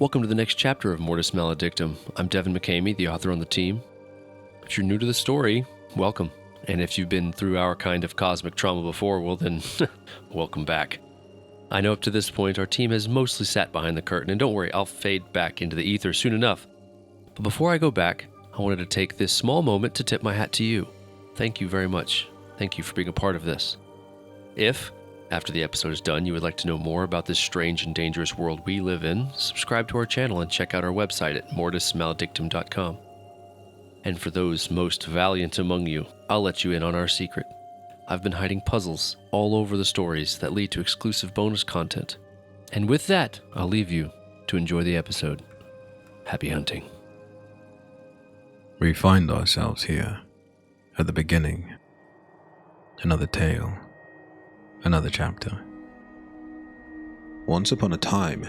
Welcome to the next chapter of Mortis Maledictum. I'm Devin McCamey, the author on the team. If you're new to the story, welcome. And if you've been through our kind of cosmic trauma before, well then, welcome back. I know up to this point our team has mostly sat behind the curtain, and don't worry, I'll fade back into the ether soon enough. But before I go back, I wanted to take this small moment to tip my hat to you. Thank you very much. Thank you for being a part of this. If, after the episode is done, you would like to know more about this strange and dangerous world we live in, subscribe to our channel and check out our website at mortismaledictum.com. And for those most valiant among you, I'll let you in on our secret. I've been hiding puzzles all over the stories that lead to exclusive bonus content. And with that, I'll leave you to enjoy the episode. Happy hunting. We find ourselves here, at the beginning. Another tale. Another chapter. Once upon a time,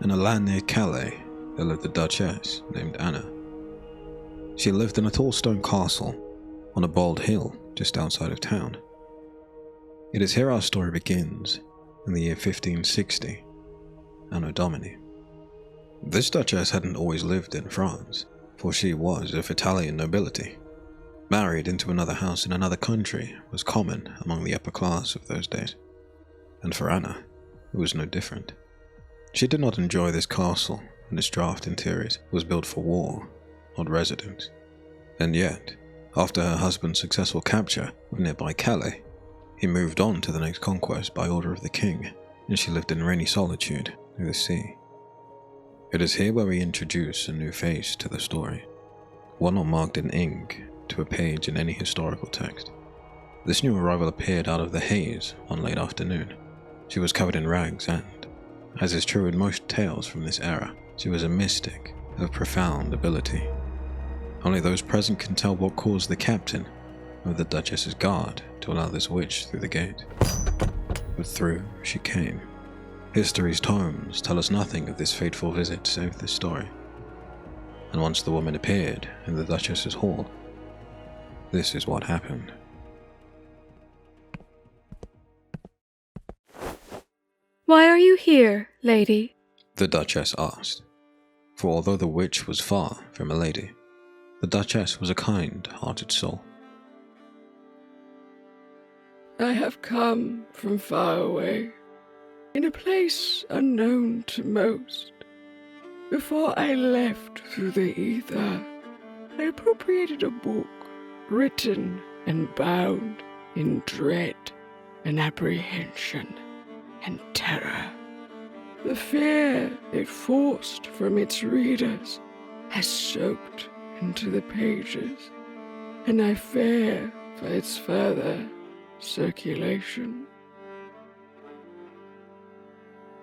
in a land near Calais, there lived a Duchess named Anna. She lived in a tall stone castle on a bald hill just outside of town. It is here our story begins, in the year 1560, Anno Domini. This Duchess hadn't always lived in France, for she was of Italian nobility. Married into another house in another country was common among the upper class of those days, and for Anna, it was no different. She did not enjoy this castle, and its draught interiors was built for war, not residence. And yet, after her husband's successful capture of nearby Calais, he moved on to the next conquest by order of the king, and she lived in rainy solitude near the sea. It is here where we introduce a new phase to the story, one not marked in ink to a page in any historical text. This new arrival appeared out of the haze one late afternoon. She was covered in rags and, as is true in most tales from this era, she was a mystic of profound ability. Only those present can tell what caused the captain of the Duchess's guard to allow this witch through the gate. But through she came. History's tomes tell us nothing of this fateful visit save this story. And once the woman appeared in the Duchess's hall, this is what happened. "Why are you here, lady?" The Duchess asked. For although the witch was far from a lady, the Duchess was a kind-hearted soul. "I have come from far away, in a place unknown to most. Before I left through the ether, I appropriated a book written and bound in dread and apprehension and terror. The fear it forced from its readers has soaked into the pages, and I fear for its further circulation."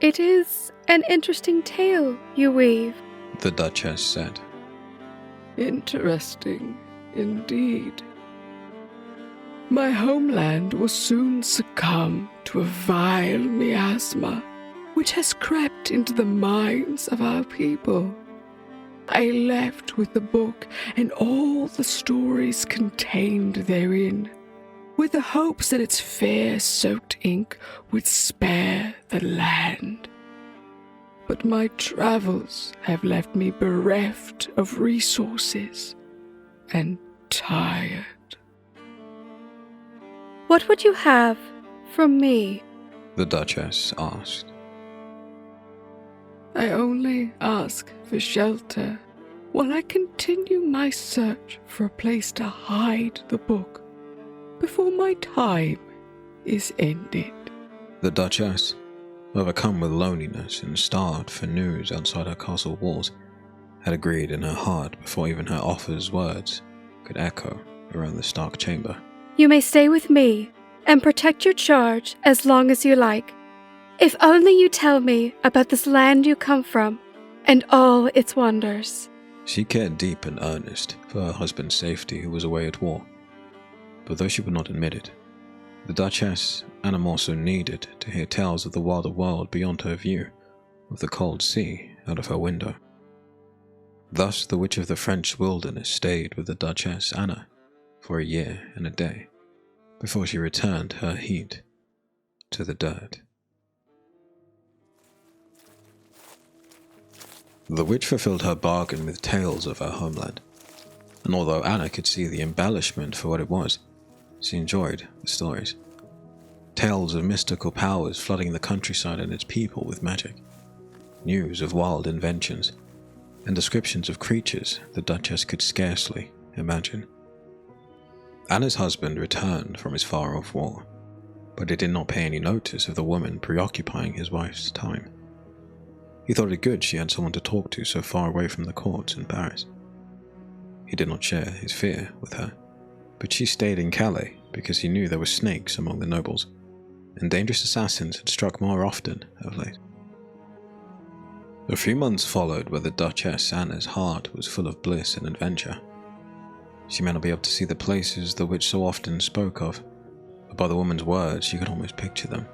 "It is an interesting tale you weave," The Duchess said. "Interesting indeed. My homeland will soon succumb to a vile miasma which has crept into the minds of our people. I left with the book and all the stories contained therein, with the hopes that its fear-soaked ink would spare the land. But my travels have left me bereft of resources and tired." "What would you have from me?" The Duchess asked. "I only ask for shelter while I continue my search for a place to hide the book before my time is ended." The Duchess, overcome with loneliness and starved for news outside her castle walls, had agreed in her heart before even her offer's words could echo around the stark chamber. "You may stay with me and protect your charge as long as you like, if only you tell me about this land you come from and all its wonders." She cared deep and earnest for her husband's safety, who was away at war. But though she would not admit it, the Duchess and Anna also needed to hear tales of the wilder world beyond her view of the cold sea out of her window. Thus the Witch of the French wilderness stayed with the Duchess Anna for a year and a day, before she returned her heat to the dirt. The witch fulfilled her bargain with tales of her homeland, and although Anna could see the embellishment for what it was, she enjoyed the stories. Tales of mystical powers flooding the countryside and its people with magic, news of wild inventions, and descriptions of creatures the Duchess could scarcely imagine. Anna's husband returned from his far-off war, but he did not pay any notice of the woman preoccupying his wife's time. He thought it good she had someone to talk to so far away from the courts in Paris. He did not share his fear with her, but she stayed in Calais because he knew there were snakes among the nobles, and dangerous assassins had struck more often of late. A few months followed where the Duchess Anna's heart was full of bliss and adventure. She may not be able to see the places the witch so often spoke of, but by the woman's words she could almost picture them.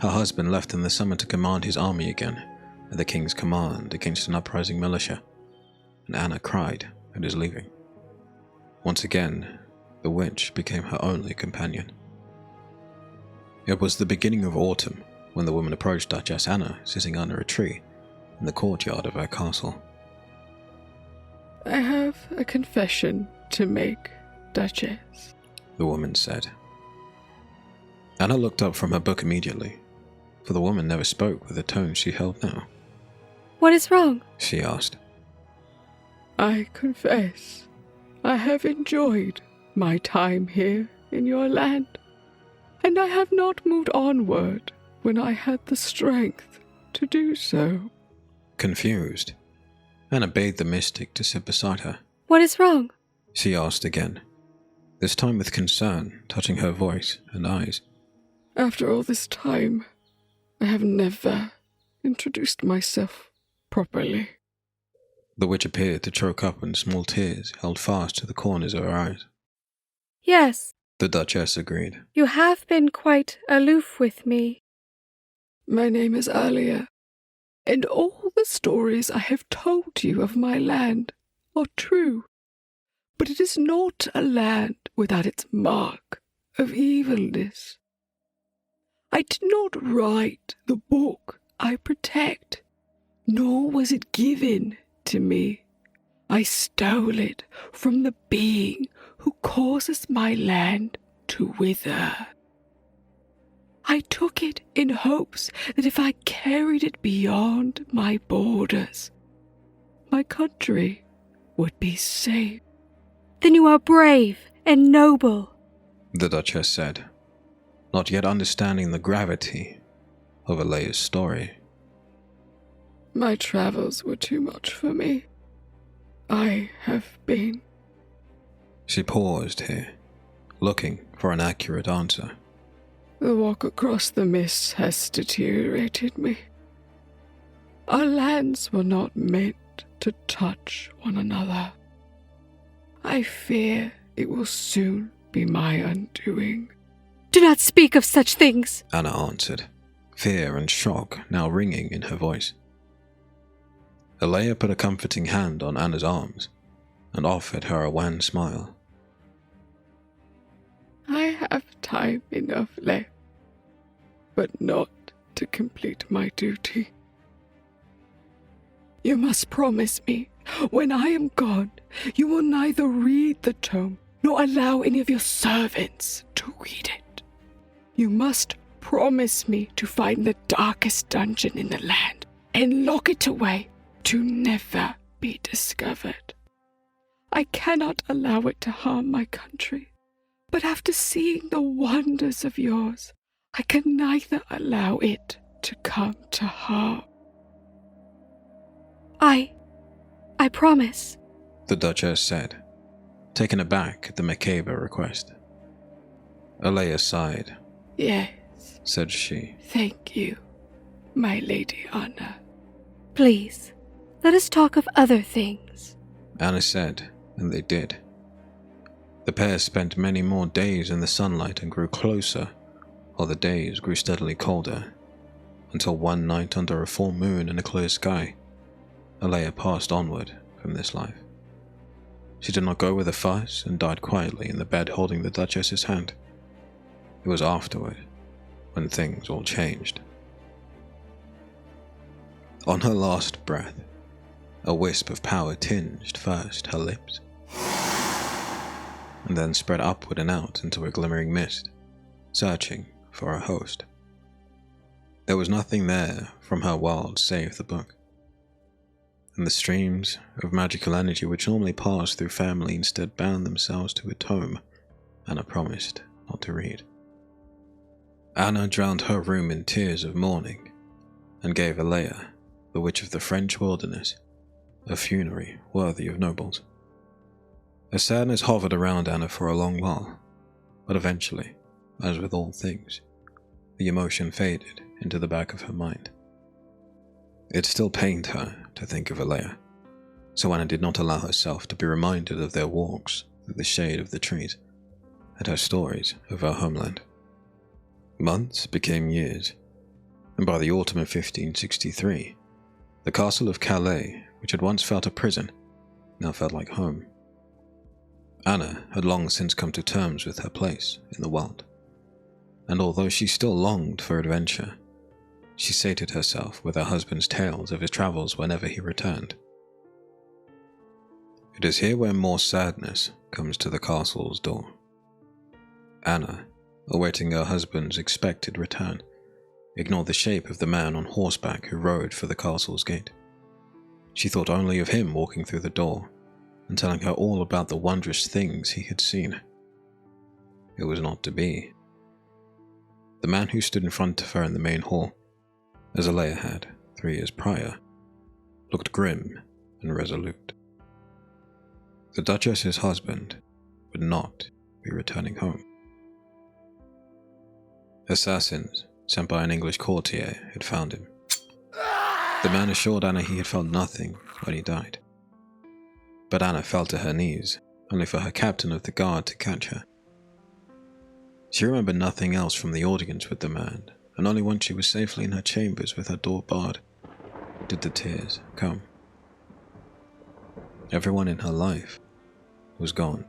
Her husband left in the summer to command his army again, at the king's command against an uprising militia, and Anna cried at his leaving. Once again, the witch became her only companion. It was the beginning of autumn when the woman approached Duchess Anna sitting under a tree in the courtyard of her castle. I have a confession to make, Duchess, the woman said. Anna looked up from her book immediately, for the woman never spoke with the tone she held now. What is wrong? She asked. I confess, I have enjoyed my time here in your land, and I have not moved onward when I had the strength to do so. Confused, Anna bade the mystic to sit beside her. What is wrong? She asked again, this time with concern touching her voice and eyes. After all this time, I have never introduced myself properly. The witch appeared to choke up and small tears held fast to the corners of her eyes. Yes. The Duchess agreed. You have been quite aloof with me. My name is Alia, and all the stories I have told you of my land are true. But it is not a land without its mark of evilness. I did not write the book I protect, nor was it given to me. I stole it from the being who causes my land to wither. I took it in hopes that if I carried it beyond my borders, my country would be safe. Then you are brave and noble, the Duchess said, not yet understanding the gravity of Alea's story. My travels were too much for me. I have been. She paused here, looking for an accurate answer. The walk across the mist has deteriorated me. Our lands were not meant to touch one another. I fear it will soon be my undoing. Do not speak of such things, Anna answered, fear and shock now ringing in her voice. Alea put a comforting hand on Anna's arms and offered her a wan smile. I have time enough left, but not to complete my duty. You must promise me, when I am gone, you will neither read the tome nor allow any of your servants to read it. You must promise me to find the darkest dungeon in the land and lock it away to never be discovered. I cannot allow it to harm my country, but after seeing the wonders of yours, I can neither allow it to come to harm. I promise, the Duchess said, taken aback at the macabre request. Alea sighed. Yes, said she. Thank you, my Lady Anna. Please, let us talk of other things, Anna said, and they did. The pair spent many more days in the sunlight and grew closer, while the days grew steadily colder, until one night under a full moon and a clear sky, Alea passed onward from this life. She did not go with a fuss and died quietly in the bed holding the Duchess's hand. It was afterward, when things all changed. On her last breath, a wisp of power tinged first her lips, and then spread upward and out into a glimmering mist, searching for a host. There was nothing there from her world save the book, and the streams of magical energy which normally passed through family instead bound themselves to a tome Anna promised not to read. Anna drowned her room in tears of mourning and gave Alea, the witch of the French wilderness, a funerary worthy of nobles. A sadness hovered around Anna for a long while, but eventually, as with all things, the emotion faded into the back of her mind. It still pained her to think of Alea, so Anna did not allow herself to be reminded of their walks through the shade of the trees and her stories of her homeland. Months became years, and by the autumn of 1563, the castle of Calais, which had once felt a prison, now felt like home. Anna had long since come to terms with her place in the world, and although she still longed for adventure, she sated herself with her husband's tales of his travels whenever he returned. It is here where more sadness comes to the castle's door. Anna, awaiting her husband's expected return, ignored the shape of the man on horseback who rode for the castle's gate. She thought only of him walking through the door and telling her all about the wondrous things he had seen. It was not to be. The man who stood in front of her in the main hall, as Alea had 3 years prior, looked grim and resolute. The Duchess's husband would not be returning home. Assassins sent by an English courtier had found him. The man assured Anna he had felt nothing when he died. But Anna fell to her knees, only for her captain of the guard to catch her. She remembered nothing else from the audience with the man, and only once she was safely in her chambers with her door barred did the tears come. Everyone in her life was gone,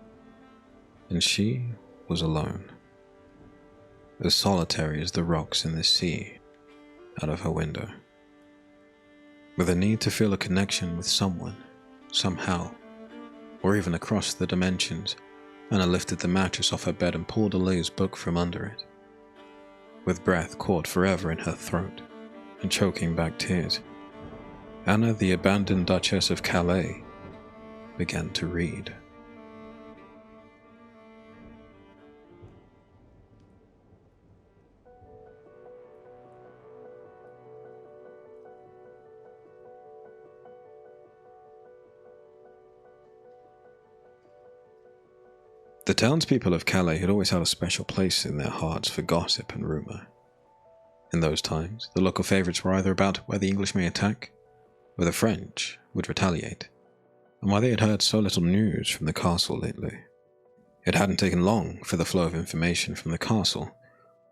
and she was alone, as solitary as the rocks in the sea out of her window. With a need to feel a connection with someone, somehow, or even across the dimensions, Anna lifted the mattress off her bed and pulled Alea's book from under it. With breath caught forever in her throat and choking back tears, Anna, the abandoned Duchess of Calais, began to read. The townspeople of Calais had always had a special place in their hearts for gossip and rumour. In those times, the local favourites were either about where the English may attack, or the French would retaliate, and why they had heard so little news from the castle lately. It hadn't taken long for the flow of information from the castle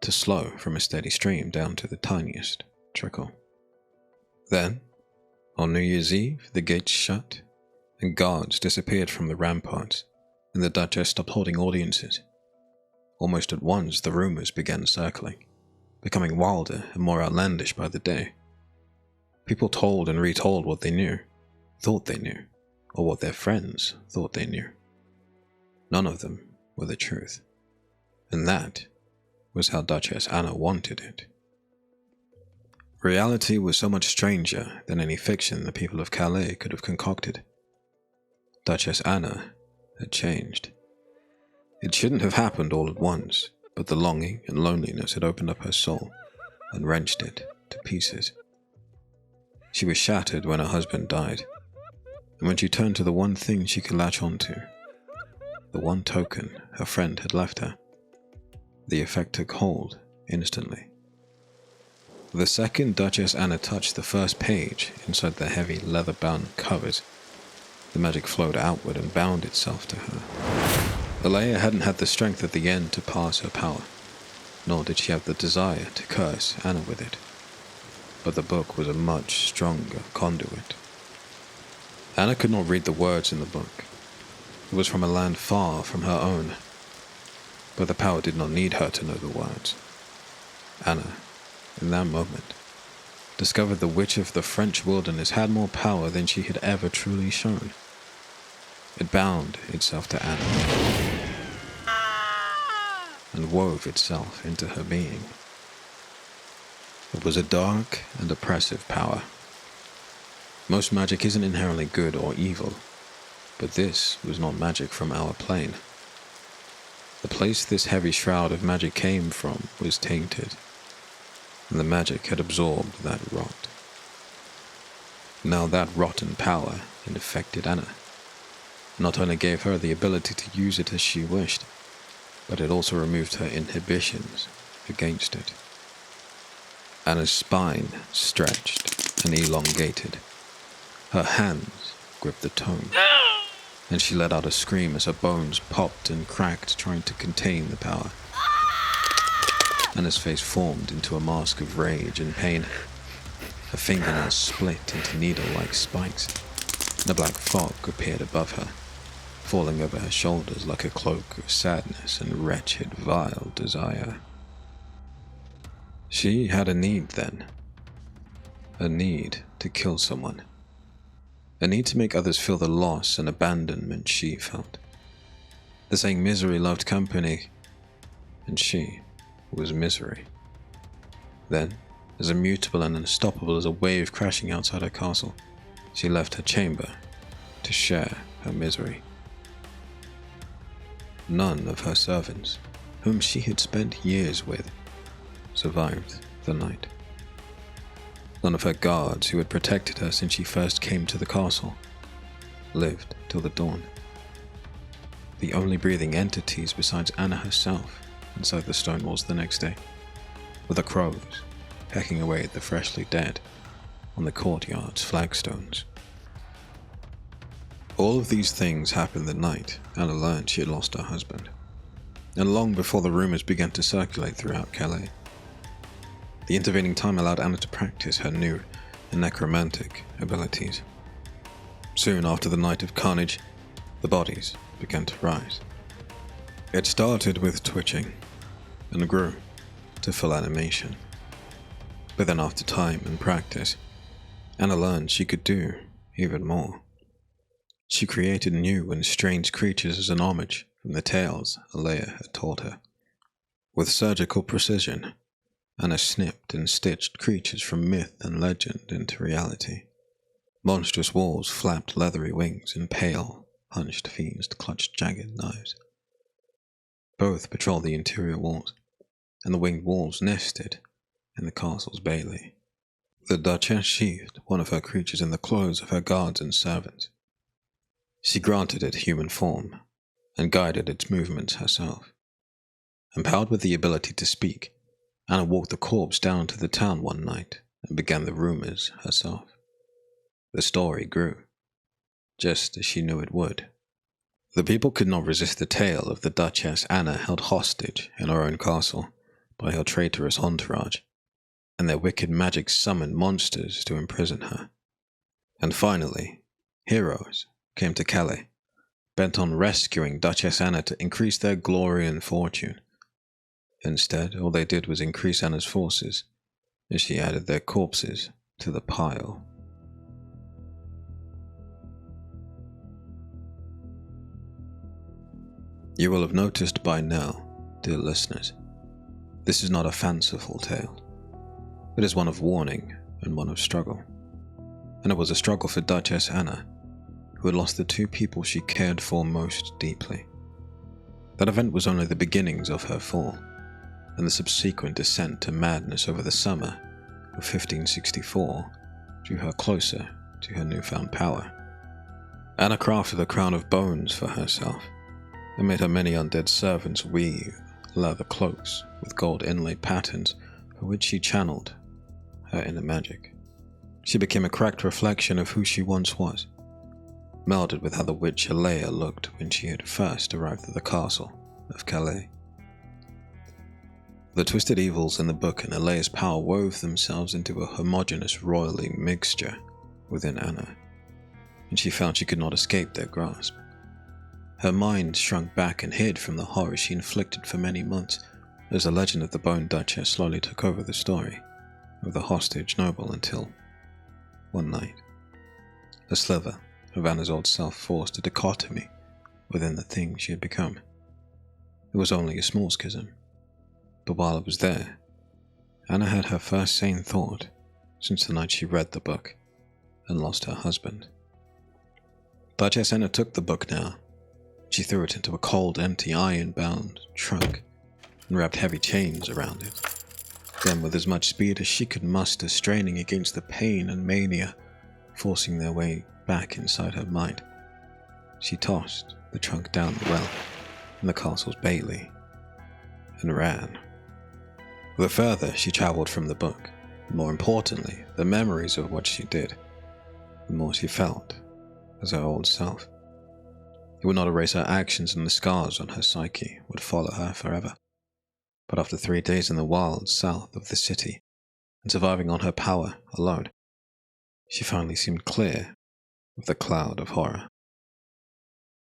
to slow from a steady stream down to the tiniest trickle. Then, on New Year's Eve, the gates shut, and guards disappeared from the ramparts, and the Duchess stopped holding audiences. Almost at once, the rumours began circling, becoming wilder and more outlandish by the day. People told and retold what they knew, thought they knew, or what their friends thought they knew. None of them were the truth, and that was how Duchess Anna wanted it. Reality was so much stranger than any fiction the people of Calais could have concocted. Duchess Anna had changed. It shouldn't have happened all at once, but the longing and loneliness had opened up her soul and wrenched it to pieces. She was shattered when her husband died, and when she turned to the one thing she could latch onto, the one token her friend had left her, the effect took hold instantly. The second Duchess Anna touched the first page inside the heavy leather-bound covers, the magic flowed outward and bound itself to her. Alea hadn't had the strength at the end to pass her power, nor did she have the desire to curse Anna with it. But the book was a much stronger conduit. Anna could not read the words in the book. It was from a land far from her own, but the power did not need her to know the words. Anna, in that moment, discovered the witch of the French wilderness had more power than she had ever truly shown. It bound itself to Anna and wove itself into her being. It was a dark and oppressive power. Most magic isn't inherently good or evil, but this was not magic from our plane. The place this heavy shroud of magic came from was tainted, and the magic had absorbed that rot. Now that rotten power infected Anna. Not only gave her the ability to use it as she wished, but it also removed her inhibitions against it. Anna's spine stretched and elongated. Her hands gripped the tome, and she let out a scream as her bones popped and cracked, trying to contain the power. Anna's face formed into a mask of rage and pain. Her fingernails split into needle-like spikes, and a black fog appeared above her, falling over her shoulders like a cloak of sadness and wretched, vile desire. She had a need then. A need to kill someone. A need to make others feel the loss and abandonment she felt. The saying misery loved company, and she was misery. Then, as immutable and unstoppable as a wave crashing outside her castle, she left her chamber to share her misery. None of her servants, whom she had spent years with, survived the night. None of her guards, who had protected her since she first came to the castle, lived till the dawn. The only breathing entities besides Anna herself inside the stone walls the next day were the crows pecking away at the freshly dead on the courtyard's flagstones. All of these things happened the night Anna learned she had lost her husband, and long before the rumors began to circulate throughout Calais. The intervening time allowed Anna to practice her new and necromantic abilities. Soon after the night of carnage, the bodies began to rise. It started with twitching, and grew to full animation. But then after time and practice, Anna learned she could do even more. She created new and strange creatures as an homage from the tales Alea had taught her. With surgical precision, Anna snipped and stitched creatures from myth and legend into reality. Monstrous wolves flapped leathery wings, and pale, hunched fiends clutched jagged knives. Both patrolled the interior walls, and the winged wolves nested in the castle's bailey. The Duchess sheathed one of her creatures in the clothes of her guards and servants. She granted it human form, and guided its movements herself. Empowered with the ability to speak, Anna walked the corpse down to the town one night and began the rumors herself. The story grew, just as she knew it would. The people could not resist the tale of the Duchess Anna held hostage in her own castle by her traitorous entourage, and their wicked magic summoned monsters to imprison her. And finally, heroes came to Calais, bent on rescuing Duchess Anna to increase their glory and fortune. Instead, all they did was increase Anna's forces, as she added their corpses to the pile. You will have noticed by now, dear listeners, this is not a fanciful tale. It is one of warning and one of struggle. And it was a struggle for Duchess Anna, who had lost the two people she cared for most deeply. That event was only the beginnings of her fall, and the subsequent descent to madness over the summer of 1564 drew her closer to her newfound power. Anna crafted a crown of bones for herself, and made her many undead servants weave leather cloaks with gold inlaid patterns for which she channeled her inner magic. She became a cracked reflection of who she once was, melded with how the witch Alea looked when she had first arrived at the castle of Calais. The twisted evils in the book and Alea's power wove themselves into a homogeneous roiling mixture within Anna, and she found she could not escape their grasp. Her mind shrunk back and hid from the horror she inflicted for many months as the legend of the Bone Duchess slowly took over the story of the hostage noble until, one night, a sliver of Anna's old self forced a dichotomy within the thing she had become. It was only a small schism, but while it was there, Anna had her first sane thought since the night she read the book and lost her husband. Duchess Anna took the book now. She threw it into a cold, empty, iron-bound trunk and wrapped heavy chains around it. Then, with as much speed as she could muster, straining against the pain and mania forcing their way back inside her mind, she tossed the trunk down the well in the castle's bailey and ran. The further she travelled from the book, and more importantly, the memories of what she did, the more she felt as her old self. It would not erase her actions, and the scars on her psyche would follow her forever. But after 3 days in the wilds south of the city, and surviving on her power alone, she finally seemed clear of the cloud of horror.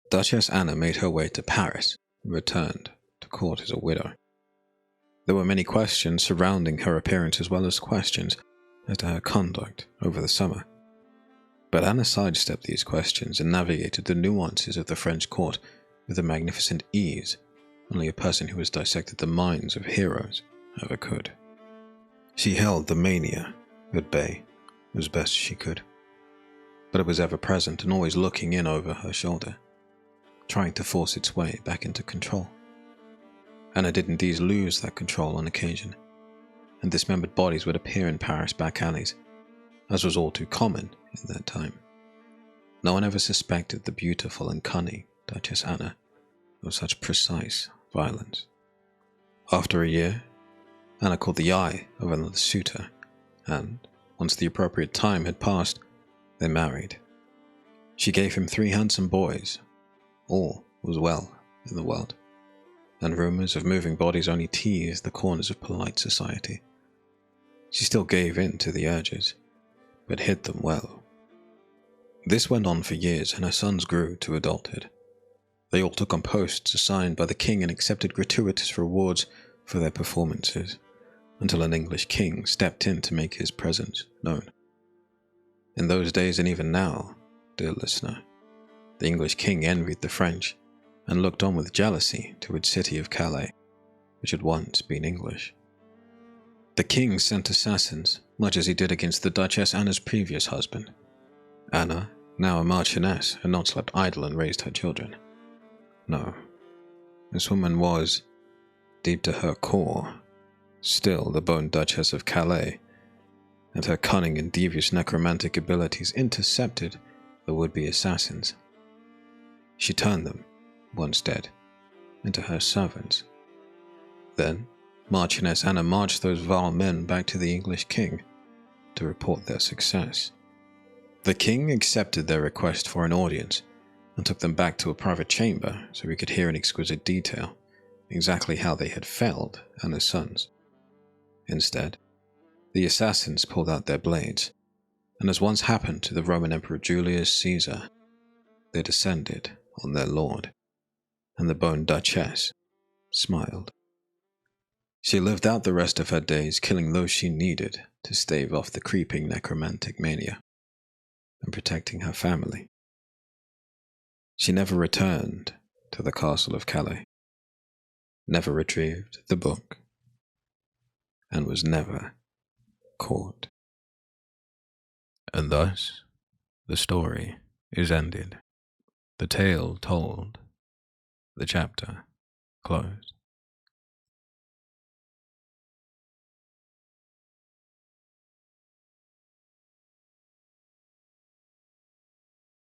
Duchess Anna made her way to Paris and returned to court as a widow. There were many questions surrounding her appearance, as well as questions as to her conduct over the summer. But Anna sidestepped these questions and navigated the nuances of the French court with a magnificent ease only a person who has dissected the minds of heroes ever could. She held the mania at bay as best she could, but it was ever present and always looking in over her shoulder, trying to force its way back into control. Anna did indeed lose that control on occasion, and dismembered bodies would appear in Paris back alleys, as was all too common in that time. No one ever suspected the beautiful and cunning Duchess Anna of such precise violence. After a year, Anna caught the eye of another suitor, and, once the appropriate time had passed, they married. She gave him 3 handsome boys. All was well in the world, and rumors of moving bodies only teased the corners of polite society. She still gave in to the urges, but hid them well. This went on for years, and her sons grew to adulthood. They all took on posts assigned by the king and accepted gratuitous rewards for their performances, until an English king stepped in to make his presence known. In those days, and even now, dear listener, the English king envied the French and looked on with jealousy to its city of Calais, which had once been English. The king sent assassins, much as he did against the Duchess Anna's previous husband. Anna, now a marchioness, had not slept idle and raised her children. No, this woman was, deep to her core, still the Bone Duchess of Calais, and her cunning and devious necromantic abilities intercepted the would-be assassins. She turned them, once dead, into her servants. Then, Marchioness Anna marched those vile men back to the English king to report their success. The king accepted their request for an audience and took them back to a private chamber so he could hear in exquisite detail exactly how they had felled Anna's sons. Instead, the assassins pulled out their blades, and as once happened to the Roman Emperor Julius Caesar, they descended on their lord, and the Bone Duchess smiled. She lived out the rest of her days killing those she needed to stave off the creeping necromantic mania, and protecting her family. She never returned to the castle of Calais, never retrieved the book, and was never caught. And thus, the story is ended. The tale told, the chapter closed.